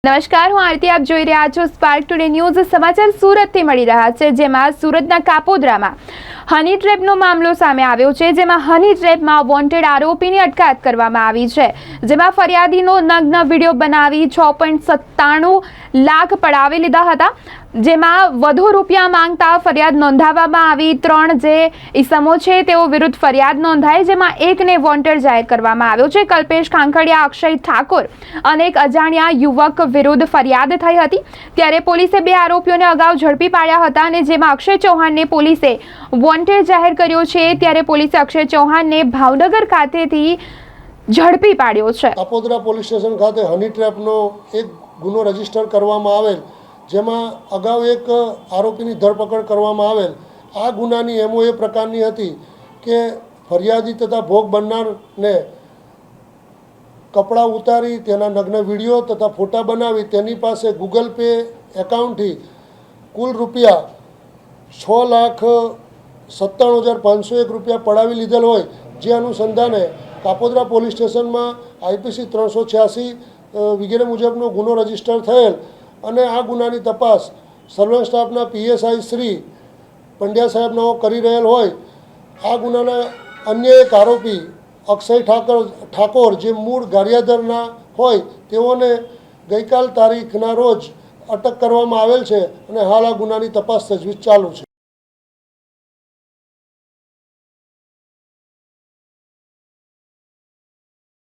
નમસ્કાર, હું આરતી. આપ જોઈ રહ્યા છો સ્પાર્ક ટુડે ન્યૂઝ. સમાચાર સુરતથી મળી રહ્યા છે, જેમાં સુરતના કાપોદ્રામાં હની ટ્રેપનો મામલો સામે આવ્યો છે, જેમાં હની ટ્રેપમાં વોન્ટેડ આરોપીની અટકાયત કરવામાં આવી છે, જેમાં ફરિયાદીનો નગ્ન વિડીયો બનાવી 6.97 લાખ પડાવી લીધા હતા, જેમાં વધુ રૂપિયા માંગતા ફરિયાદ નોંધાવવામાં આવી. 3 જે ઇસમો છે તેઓ વિરુદ્ધ ફરિયાદ નોંધાઈ, જેમાં એકને વોન્ટેડ જાહેર કરવામાં આવ્યો છે. કલ્પેશ ખાંખડિયા, અક્ષય ઠાકોર અને એક અજાણ્યા યુવક વિરુદ્ધ ફરિયાદ થઈ હતી. ત્યારે પોલીસે 2 આરોપીઓને અગાઉ ઝડપી પાડ્યા હતા, અને જેમાં અક્ષય ચૌહાણને પોલીસે વોન્ટેડ જાહેર કર્યો છે. ત્યારે પોલીસે અક્ષય ચૌહાણને ભાવનગર ખાતેથી ઝડપી પાડ્યો છે. કાપોદ્રા પોલીસ સ્ટેશન ખાતે હની ટ્રેપનો એક ગુનો રજીસ્ટર કરવામાં આવેલ, જેમાં અગાઉ એક આરોપીની ધરપકડ કરવામાં આવેલ. આ ગુનાની એમઓ એ પ્રકારની હતી કે ફરિયાદી તથા ભોગ બનનારને કપડાં ઉતારી તેના નગ્ન વિડીયો તથા ફોટા બનાવી તેની પાસે ગૂગલ પે એકાઉન્ટથી કુલ રૂપિયા 6,97,501 રૂપિયા પડાવી લીધેલ હોય. જે અનુસંધાને કાપોદ્રા પોલીસ સ્ટેશનમાં IPC 386 વગેરે મુજબનો ગુનો રજીસ્ટર થયેલ, અને આ ગુનાની તપાસ સર્વેલન્સ સ્ટાફના PSI શ્રી પંડ્યા સાહેબનો કરી રહેલ હોય. આ ગુનાના અન્ય એક આરોપી અક્ષય ઠાકોર જે મૂળ ગારિયાદરના હોય તેઓને ગઈકાલ તારીખના રોજ અટક કરવામાં આવેલ છે, અને હાલ આ ગુનાની તપાસ તજવીજ ચાલુ છે.